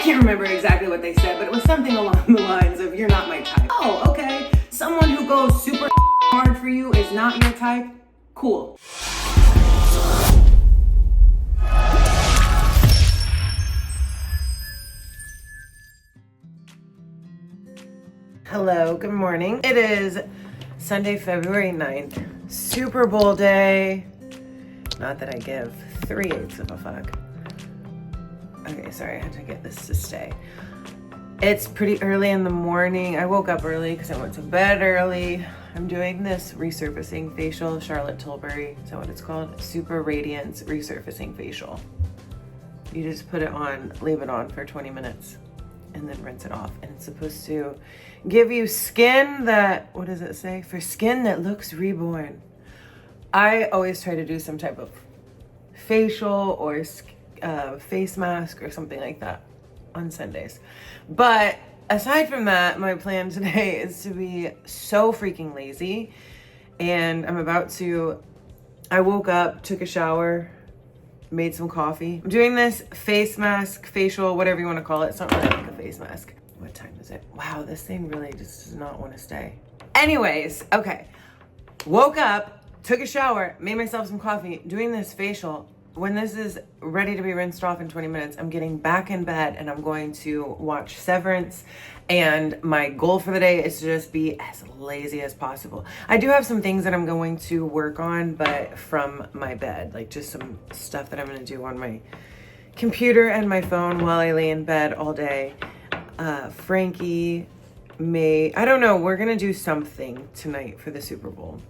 can't remember exactly what they said, but it was something along the lines of, you're not my type. Oh, okay. Someone who goes super hard for you is not your type? Cool. Hello, good morning. It is Sunday, February 9th, Super Bowl day. Not that I give 3/8 of a fuck. Okay, sorry, I had to get this to stay. It's pretty early in the morning. I woke up early because I went to bed early. I'm doing this resurfacing facial, Charlotte Tilbury, is that what it's called? Super Radiance Resurfacing Facial. You just put it on, leave it on for 20 minutes and then rinse it off. And it's supposed to give you skin that, what does it say? For skin that looks reborn. I always try to do some type of facial or face mask or something like that on Sundays. But aside from that, my plan today is to be so freaking lazy. And I woke up, took a shower, made some coffee. I'm doing this face mask, facial, whatever you want to call it. It's not really like a face mask. What time is it? Wow, this thing really just does not want to stay. Anyways, okay. Woke up, took a shower, made myself some coffee, doing this facial. When this is ready to be rinsed off in 20 minutes, I'm getting back in bed and I'm going to watch Severance. And my goal for the day is to just be as lazy as possible. I do have some things that I'm going to work on, but from my bed, like just some stuff that I'm going to do on my computer and my phone while I lay in bed all day. Frankie I don't know, we're going to do something tonight for the Super Bowl.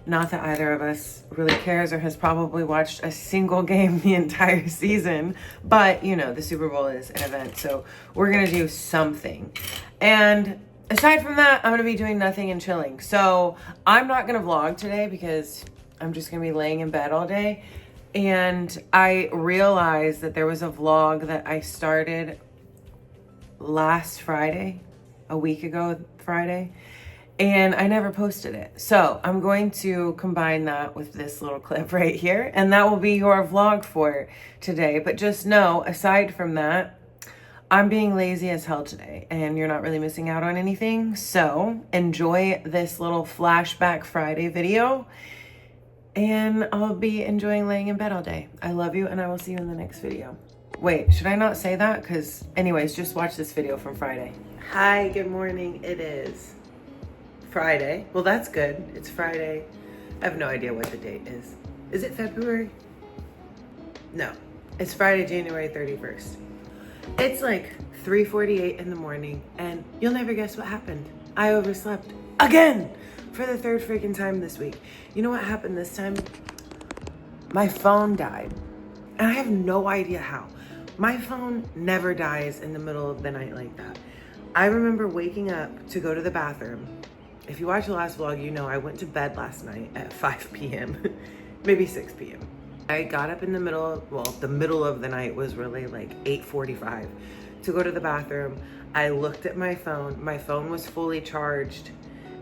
Not that either of us really cares or has probably watched a single game the entire season, but you know, the Super Bowl is an event, so we're gonna do something. And aside from that, I'm gonna be doing nothing and chilling. So I'm not gonna vlog today because I'm just gonna be laying in bed all day. And I realized that there was a vlog that I started last Friday, a week ago Friday, and I never posted it. So I'm going to combine that with this little clip right here, and that will be your vlog for today. But just know, aside from that, I'm being lazy as hell today, and you're not really missing out on anything. So enjoy this little flashback Friday video, and I'll be enjoying laying in bed all day. I love you, and I will see you in the next video. Wait, should I not say that? Because anyways, just watch this video from Friday. Hi, good morning. It is Friday. Well, that's good. It's Friday. I have no idea what the date is. Is it February? No. It's Friday, January 31st. It's like 3:48 in the morning, and you'll never guess what happened. I overslept again for the third freaking time this week. You know what happened this time? My phone died, and I have no idea how. My phone never dies in the middle of the night like that. I remember waking up to go to the bathroom. If you watched the last vlog, you know I went to bed last night at 5 p.m., maybe 6 p.m. I got up in the middle of the night was really like 8:45 to go to the bathroom. I looked at my phone. My phone was fully charged.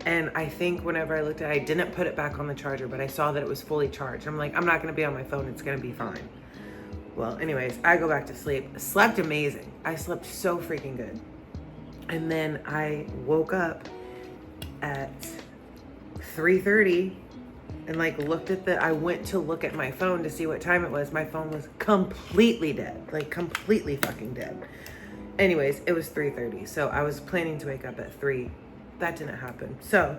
And I think whenever I looked at it, I didn't put it back on the charger, but I saw that it was fully charged. I'm like, I'm not gonna be on my phone. It's gonna be fine. Well, anyways, I go back to sleep. Slept amazing. I slept so freaking good. And then I woke up at 3:30 and like I went to look at my phone to see what time it was. My phone was completely dead, like completely fucking dead. Anyways, it was 3:30. So I was planning to wake up at 3. That didn't happen. So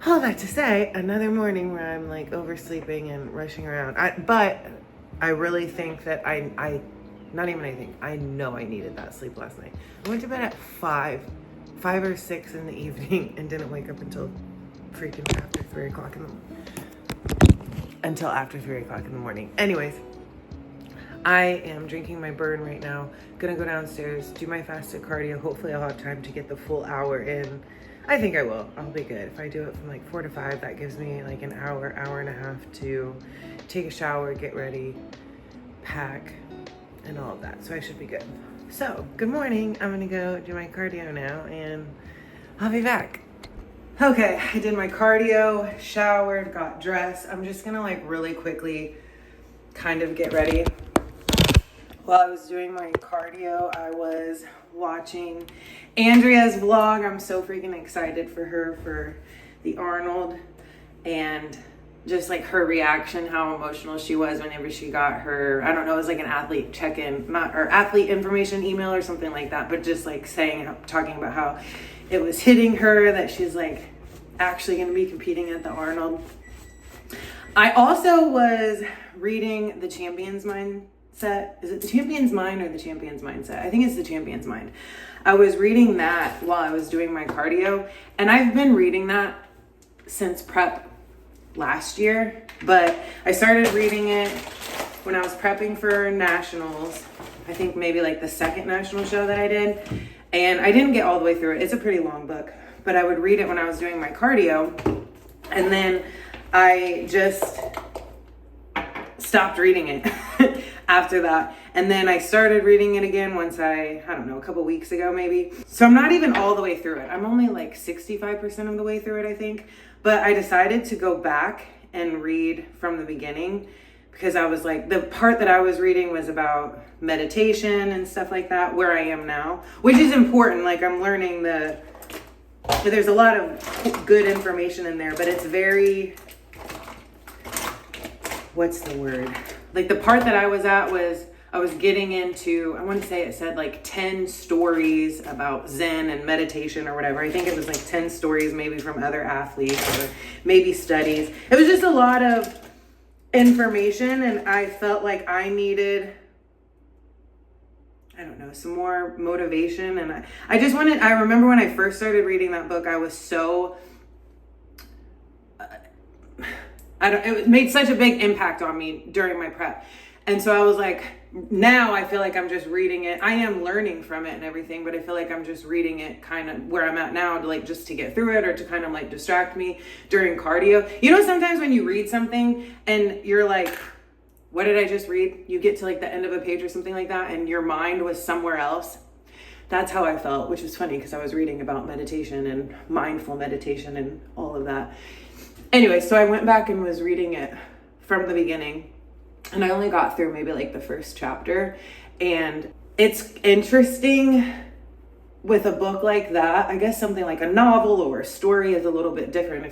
all that to say, another morning where I'm like oversleeping and rushing around. But I really think that I know I needed that sleep last night. I went to bed at 5 or 6 in the evening and didn't wake up until freaking after 3 o'clock in the morning. Anyways, I am drinking my burn right now. Gonna go downstairs, do my fasted cardio. Hopefully I'll have time to get the full hour in. I think I will. I'll be good. If I do it from like 4 to 5, that gives me like an hour and a half to take a shower, get ready, pack, and all of that. So I should be good. So, good morning. I'm gonna go do my cardio now and I'll be back. Okay, I did my cardio, showered, got dressed. I'm just gonna like really quickly kind of get ready. While I was doing my cardio, I was watching Andrea's vlog. I'm so freaking excited for her for the Arnold, and just like her reaction, how emotional she was whenever she got her, I don't know, it was like an athlete check-in, or athlete information email or something like that, but just like talking about how it was hitting her that she's like actually going to be competing at the Arnold. I also was reading The Champion's Mindset. Is it The Champion's Mind or The Champion's Mindset? I think it's The Champion's Mind. I was reading that while I was doing my cardio, and I've been reading that since prep last year, but I started reading it when I was prepping for nationals. I think maybe like the second national show that I did, and I didn't get all the way through it. It's a pretty long book, but I would read it when I was doing my cardio, and then I just stopped reading it after that. And then I started reading it again once I don't know, a couple weeks ago maybe. So I'm not even all the way through it. I'm only like 65% of the way through it, I think. But I decided to go back and read from the beginning, because I was like, the part that I was reading was about meditation and stuff like that, where I am now, which is important. Like, I'm learning there's a lot of good information in there, but it's very, what's the word? Like, the part that I was at was, I was getting into, I want to say it said like 10 stories about Zen and meditation or whatever. I think it was like 10 stories maybe from other athletes or maybe studies. It was just a lot of information, and I felt like I needed, I don't know, some more motivation. And I remember when I first started reading that book, I was so, it made such a big impact on me during my prep. And so I was like, now I feel like I'm just reading it. I am learning from it and everything, but I feel like I'm just reading it kind of where I'm at now, to like, just to get through it, or to kind of like distract me during cardio. You know, sometimes when you read something and you're like, what did I just read? You get to like the end of a page or something like that, and your mind was somewhere else. That's how I felt, which was funny because I was reading about meditation and mindful meditation and all of that. Anyway, so I went back and was reading it from the beginning, and I only got through maybe like the first chapter. And it's interesting with a book like that. I guess something like a novel or a story is a little bit different.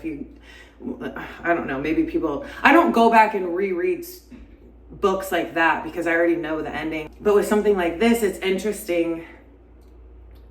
I don't know, maybe people, I don't go back and reread books like that because I already know the ending. But with something like this, it's interesting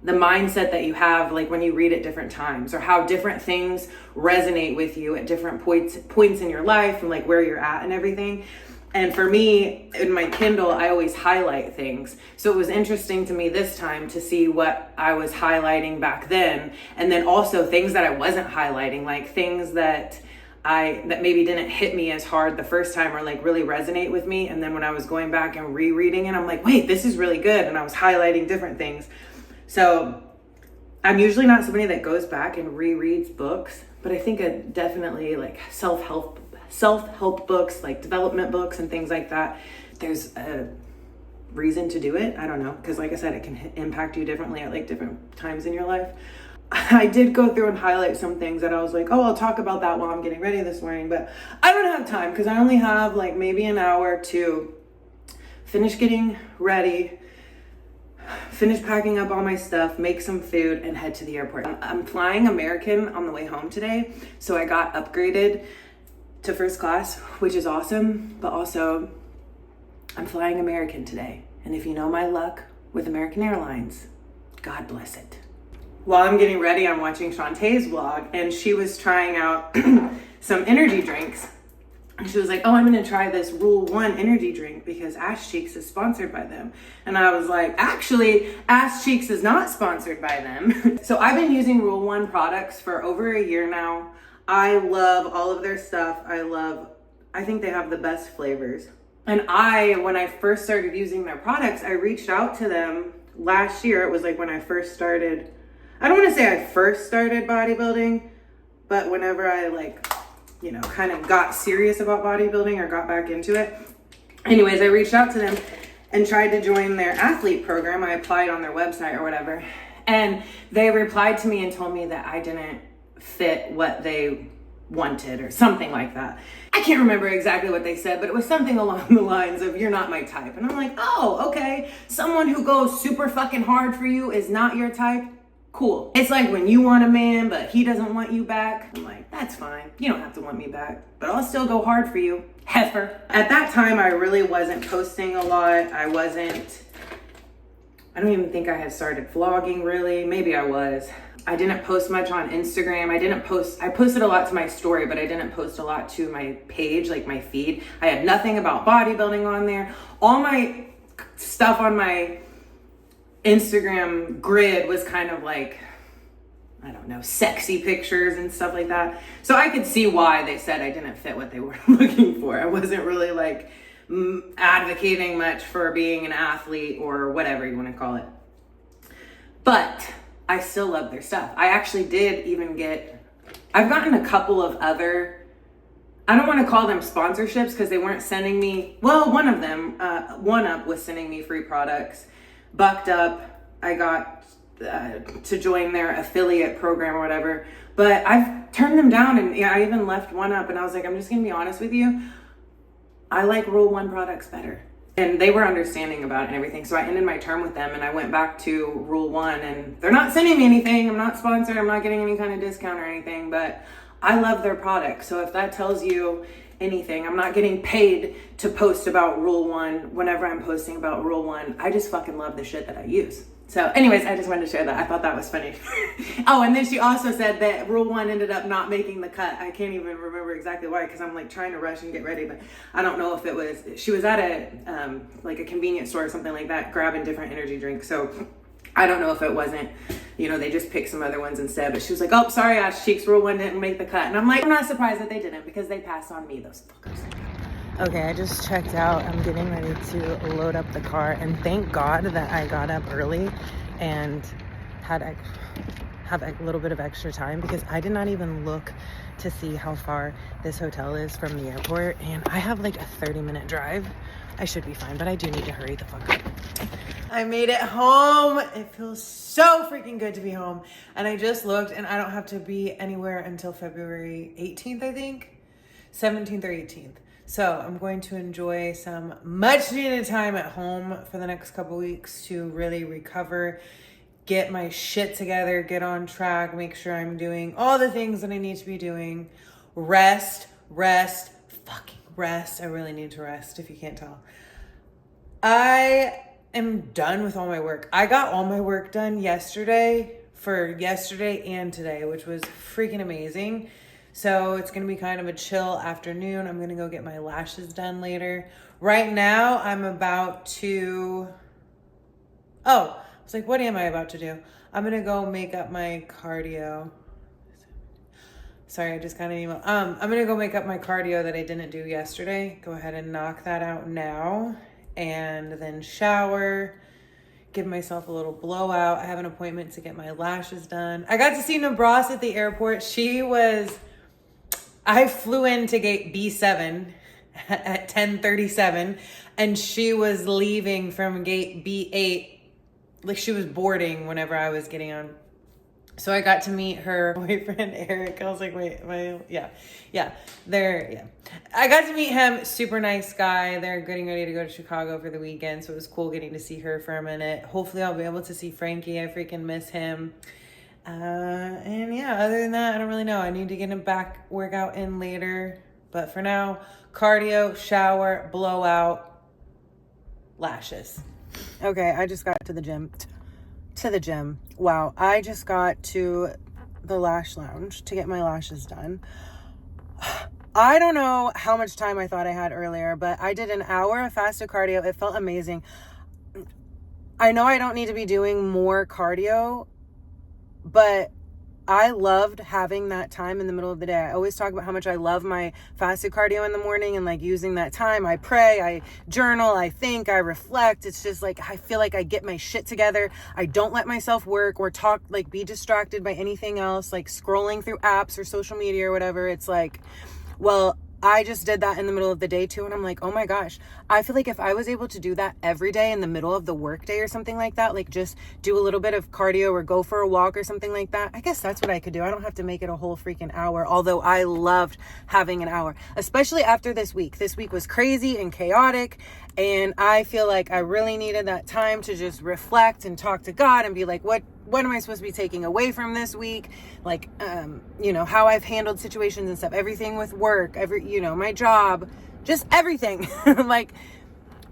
the mindset that you have, like when you read at different times, or how different things resonate with you at different points in your life, and like where you're at and everything. And for me, in my Kindle, I always highlight things. So it was interesting to me this time to see what I was highlighting back then. And then also things that I wasn't highlighting, like things that maybe didn't hit me as hard the first time, or like really resonate with me. And then when I was going back and rereading it, I'm like, wait, this is really good. And I was highlighting different things. So I'm usually not somebody that goes back and rereads books, but I think definitely like self-help books, like development books and things like that, there's a reason to do it. I don't know, because like I said, it can impact you differently at like different times in your life. I did go through and highlight some things that I was like, oh, I'll talk about that while I'm getting ready this morning, but I don't have time because I only have like maybe an hour to finish getting ready, finish packing up all my stuff, make some food, and head to the airport. I'm flying American on the way home today, so I got upgraded to first class, which is awesome, but also I'm flying American today. And if you know my luck with American Airlines, God bless it. While I'm getting ready, I'm watching Shantae's vlog, and she was trying out some energy drinks. And she was like, oh, I'm gonna try this Rule 1 energy drink because Ashcheeks is sponsored by them. And I was like, actually, Ashcheeks is not sponsored by them. So I've been using Rule 1 products for over a year now. I love all of their stuff. I think they have the best flavors. And when I first started using their products, I reached out to them last year. It was like when I first started, I don't want to say I first started bodybuilding, but whenever I kind of got serious about bodybuilding or got back into it. Anyways, I reached out to them and tried to join their athlete program. I applied on their website or whatever. And they replied to me and told me that I didn't fit what they wanted or something like that. I can't remember exactly what they said, but it was something along the lines of, you're not my type. And I'm like, oh, okay. Someone who goes super fucking hard for you is not your type. Cool. It's like when you want a man, but he doesn't want you back. I'm like, that's fine. You don't have to want me back, but I'll still go hard for you. Heifer. At that time, I really wasn't posting a lot. I don't even think I had started vlogging really. Maybe I was. I didn't post much on Instagram. I posted a lot to my story, but I didn't post a lot to my page, like my feed. I had nothing about bodybuilding on there. All my stuff on my Instagram grid was kind of like, I don't know, sexy pictures and stuff like that. So I could see why they said I didn't fit what they were looking for. I wasn't really like advocating much for being an athlete or whatever you want to call it. But I still love their stuff. I actually did even I've gotten a couple of other, I don't want to call them sponsorships because they weren't sending me, well, one of them, One Up was sending me free products. Bucked Up, I got to join their affiliate program or whatever, but I've turned them down, and I even left One Up, and I was like, I'm just gonna be honest with you, I like Rule 1 products better. And they were understanding about it and everything. So I ended my term with them and I went back to Rule 1, and they're not sending me anything. I'm not sponsored. I'm not getting any kind of discount or anything, but I love their products. So if that tells you anything, I'm not getting paid to post about Rule 1 whenever I'm posting about Rule 1. I just fucking love the shit that I use. So anyways, I just wanted to share that. I thought that was funny. Oh, and then she also said that Rule 1 ended up not making the cut. I can't even remember exactly why, because I'm like trying to rush and get ready, but I don't know if it was, she was at a like a convenience store or something like that, grabbing different energy drinks. So I don't know if it wasn't, they just picked some other ones instead, but she was like, oh, sorry, Ashcheeks, Rule 1 didn't make the cut. And I'm like, I'm not surprised that they didn't, because they passed on me, those fuckers. Okay, I just checked out. I'm getting ready to load up the car, and thank God that I got up early and have a little bit of extra time, because I did not even look to see how far this hotel is from the airport, and I have like a 30-minute drive. I should be fine, but I do need to hurry the fuck up. I made it home. It feels so freaking good to be home. And I just looked, and I don't have to be anywhere until February 18th, I think. 17th or 18th. So I'm going to enjoy some much needed time at home for the next couple weeks to really recover, get my shit together, get on track, make sure I'm doing all the things that I need to be doing. Rest. I really need to rest, if you can't tell. I am done with all my work. I got all my work done yesterday and today, which was freaking amazing. So it's going to be kind of a chill afternoon. I'm going to go get my lashes done later. Right now, I'm about to... Oh, I was like, what am I about to do? I'm going to go make up my cardio. Sorry, I just got an email. I'm going to go make up my cardio that I didn't do yesterday. Go ahead and knock that out now. And then shower. Give myself a little blowout. I have an appointment to get my lashes done. I got to see Nebraska at the airport. I flew into gate B7 at 10:37, and she was leaving from gate B8. Like, she was boarding whenever I was getting on. So I got to meet her boyfriend, Eric. I was like, wait, I got to meet him. Super nice guy. They're getting ready to go to Chicago for the weekend, so it was cool getting to see her for a minute. Hopefully I'll be able to see Frankie. I freaking miss him. And yeah, other than that, I don't really know. I need to get a back workout in later. But for now, cardio, shower, blowout, lashes. Okay, I just got to the gym. Wow, I just got to the lash lounge to get my lashes done. I don't know how much time I thought I had earlier, but I did an hour of fasted cardio. It felt amazing. I know I don't need to be doing more cardio, but I loved having that time in the middle of the day. I always talk about how much I love my fasted cardio in the morning and like using that time. I pray, I journal, I think, I reflect. It's just like, I feel like I get my shit together. I don't let myself work or talk, like be distracted by anything else, like scrolling through apps or social media or whatever. It's like, well, I just did that in the middle of the day too. And I'm like, oh my gosh, I feel like if I was able to do that every day in the middle of the work day or something like that, like just do a little bit of cardio or go for a walk or something like that, I guess that's what I could do. I don't have to make it a whole freaking hour. Although I loved having an hour, especially after this week. This week was crazy and chaotic. And I feel like I really needed that time to just reflect and talk to God and be like, what am I supposed to be taking away from this week? Like, you know, how I've handled situations and stuff, everything with work, you know, my job, just everything. Like,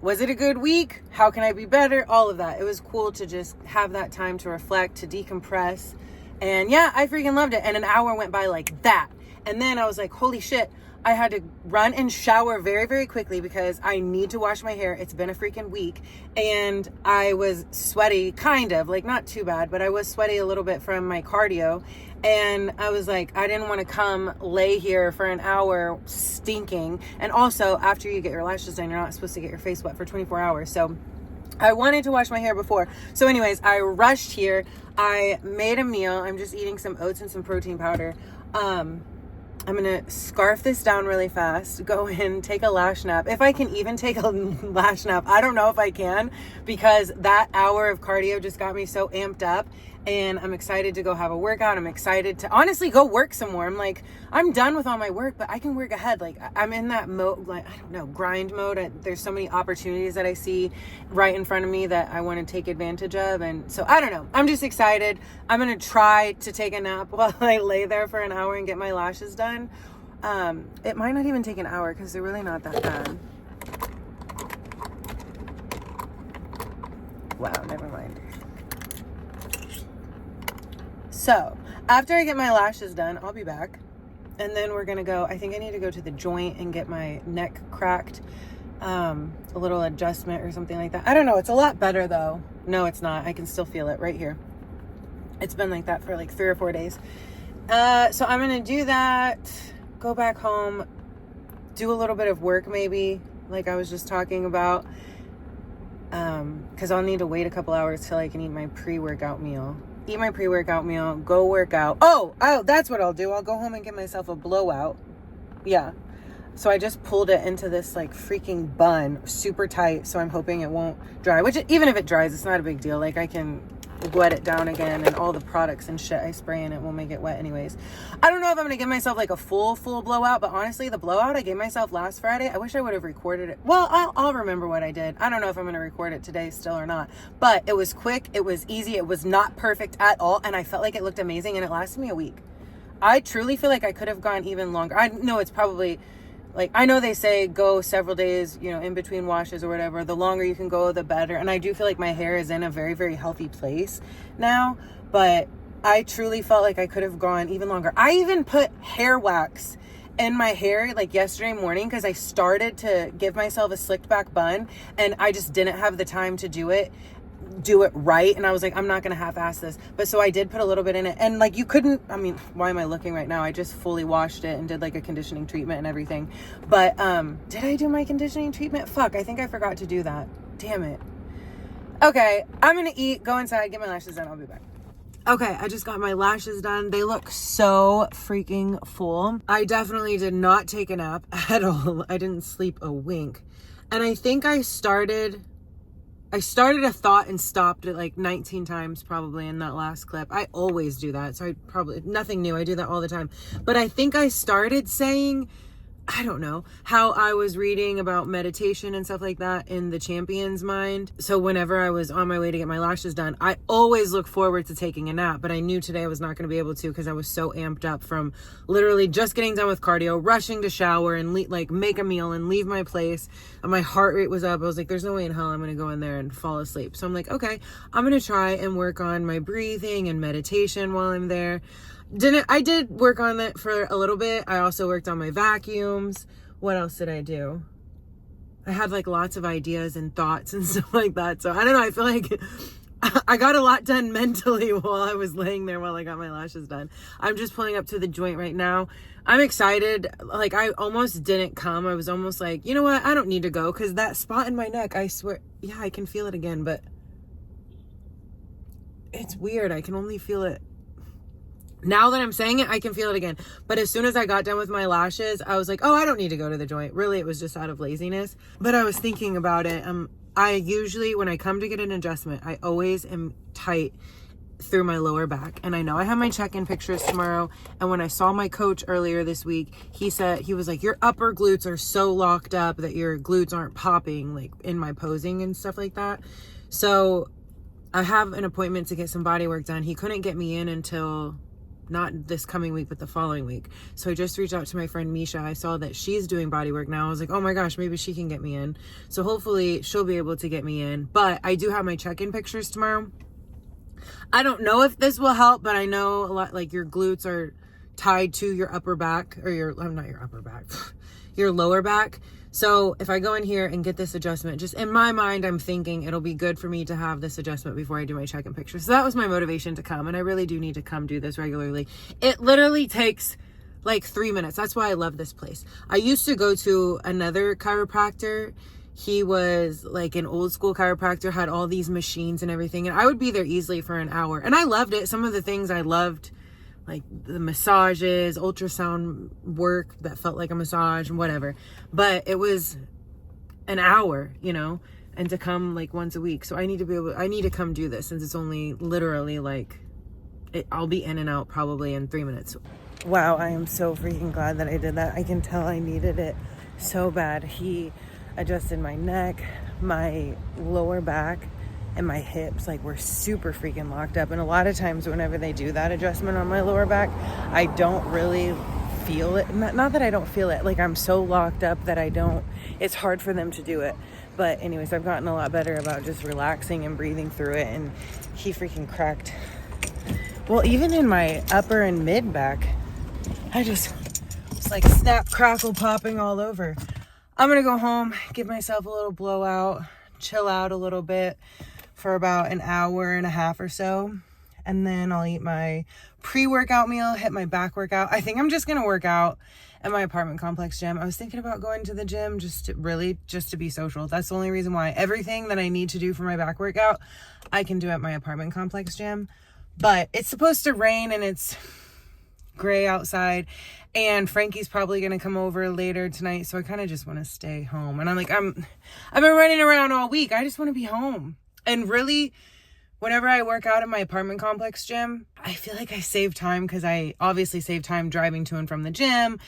was it a good week? How can I be better? All of that. It was cool to just have that time to reflect, to decompress. And yeah, I freaking loved it. And an hour went by like that. And then I was like, holy shit. I had to run and shower very, very quickly because I need to wash my hair. It's been a freaking week. And I was sweaty, kind of, like not too bad, but I was sweaty a little bit from my cardio. And I was like, I didn't want to come lay here for an hour stinking. And also, after you get your lashes done, you're not supposed to get your face wet for 24 hours. So I wanted to wash my hair before. So anyways, I rushed here. I made a meal. I'm just eating some oats and some protein powder. I'm going to scarf this down really fast, go in, take a lash nap. If I can even take a lash nap, I don't know if I can, because that hour of cardio just got me so amped up. And I'm excited to go have a workout. I'm excited to honestly go work some more. I'm like, I'm done with all my work, but I can work ahead. Like, I'm in that mode, like, I don't know, grind mode. There's so many opportunities that I see right in front of me that I want to take advantage of. And so I don't know. I'm just excited. I'm going to try to take a nap while I lay there for an hour and get my lashes done. It might not even take an hour because they're really not that bad. Wow, never mind. So after I get my lashes done, I'll be back. And then we're going to go, I think I need to go to the joint and get my neck cracked. A little adjustment or something like that. I don't know. It's a lot better though. No, it's not. I can still feel it right here. It's been like that for like 3 or 4 days. So I'm going to do that, go back home, do a little bit of work maybe, like I was just talking about. Because I'll need to wait a couple hours till I can eat my pre-workout meal. Eat my pre-workout meal, go work out. Oh, that's what I'll do. I'll go home and get myself a blowout. Yeah. So I just pulled it into this like freaking bun, super tight. So I'm hoping it won't dry, which even if it dries, it's not a big deal. Like I can wet it down again, and all the products and shit I spray in it will make it wet anyways. I don't know if I'm gonna give myself like a full blowout, but honestly, the blowout I gave myself last Friday, I wish I would have recorded it. Well, I'll remember what I did. I don't know if I'm gonna record it today still or not, but it was quick, it was easy, it was not perfect at all, and I felt like it looked amazing, and it lasted me a week. I truly feel like I could have gone even longer. I know it's probably like, I know they say go several days, you know, in between washes or whatever. The longer you can go, the better. And I do feel like my hair is in a very, very healthy place now. But I truly felt like I could have gone even longer. I even put hair wax in my hair like yesterday morning because I started to give myself a slicked back bun. And I just didn't have the time to do it right. And I was like, I'm not going to half-ass this. But so I did put a little bit in it. And like, you couldn't, I mean, why am I looking right now? I just fully washed it and did like a conditioning treatment and everything. But did I do my conditioning treatment? Fuck, I think I forgot to do that. Damn it. Okay, I'm going to eat, go inside, get my lashes done. I'll be back. Okay, I just got my lashes done. They look so freaking full. I definitely did not take a nap at all. I didn't sleep a wink. And I think I started a thought and stopped it like 19 times probably in that last clip. I always do that. So nothing new. I do that all the time. But I think I started saying, I don't know, how I was reading about meditation and stuff like that in the Champion's Mind. So whenever I was on my way to get my lashes done, I always look forward to taking a nap, but I knew today I was not going to be able to because I was so amped up from literally just getting done with cardio, rushing to shower and like make a meal and leave my place. And my heart rate was up. I was like, there's no way in hell I'm going to go in there and fall asleep. So I'm like, okay, I'm going to try and work on my breathing and meditation while I'm there. I did work on that for a little bit. I also worked on my vacuums. What else did I do? I had like lots of ideas and thoughts and stuff like that. So I don't know. I feel like I got a lot done mentally while I was laying there while I got my lashes done. I'm just pulling up to the joint right now. I'm excited. Like I almost didn't come. I was almost like, you know what? I don't need to go because that spot in my neck, I swear, yeah, I can feel it again, but it's weird. I can only feel it Now that I'm saying it, I can feel it again. But as soon as I got done with my lashes, I was like, oh, I don't need to go to the joint. Really, it was just out of laziness. But I was thinking about it. I usually, when I come to get an adjustment, I always am tight through my lower back. And I know I have my check-in pictures tomorrow. And when I saw my coach earlier this week, he was like, your upper glutes are so locked up that your glutes aren't popping, like in my posing and stuff like that. So I have an appointment to get some body work done. He couldn't get me in until not this coming week, but the following week. So I just reached out to my friend Misha. I saw that she's doing body work now. I was like, oh my gosh, maybe she can get me in. So hopefully she'll be able to get me in. But I do have my check-in pictures tomorrow. I don't know if this will help, but I know a lot, like your glutes are tied to your upper back, or not your upper back, your lower back. So if I go in here and get this adjustment, just in my mind, I'm thinking it'll be good for me to have this adjustment before I do my check-in picture. So that was my motivation to come. And I really do need to come do this regularly. It literally takes like 3 minutes. That's why I love this place. I used to go to another chiropractor. He was like an old school chiropractor, had all these machines and everything. And I would be there easily for an hour. And I loved it. Some of the things I loved, like the massages, ultrasound work that felt like a massage and whatever. But it was an hour, and to come like once a week. So I need to come do this, since it's only literally like, I'll be in and out probably in 3 minutes. Wow, I am so freaking glad that I did that. I can tell I needed it so bad. He adjusted my neck, my lower back, and my hips like were super freaking locked up. And a lot of times whenever they do that adjustment on my lower back, I don't really feel it. Not that I don't feel it, like I'm so locked up that it's hard for them to do it. But anyways, I've gotten a lot better about just relaxing and breathing through it. And he freaking cracked. Well, even in my upper and mid back, it's like snap, crackle, popping all over. I'm gonna go home, give myself a little blowout, chill out a little bit for about an hour and a half or so. And then I'll eat my pre-workout meal, hit my back workout. I think I'm just gonna work out at my apartment complex gym. I was thinking about going to the gym just to be social. That's the only reason why. Everything that I need to do for my back workout, I can do at my apartment complex gym. But it's supposed to rain and it's gray outside, and Frankie's probably gonna come over later tonight, so I kind of just want to stay home. And I've been running around all week. I just want to be home. And really, whenever I work out at my apartment complex gym, I feel like I save time, because I obviously save time driving to and from the gym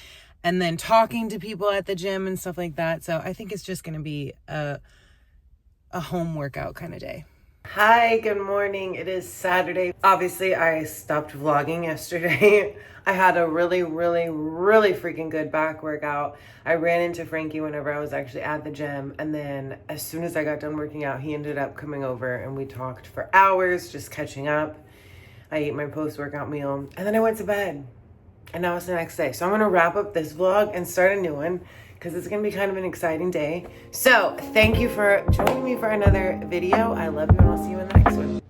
and then talking to people at the gym and stuff like that. So I think it's just gonna be a home workout kind of day. Hi, good morning. It is Saturday. Obviously, I stopped vlogging yesterday. I had a really, really, really freaking good back workout. I ran into Frankie whenever I was actually at the gym. And then as soon as I got done working out, he ended up coming over and we talked for hours, just catching up. I ate my post-workout meal and then I went to bed. And now it's the next day. So I'm going to wrap up this vlog and start a new one, because it's going to be kind of an exciting day. So thank you for joining me for another video. I love you, and I'll see you in the next one.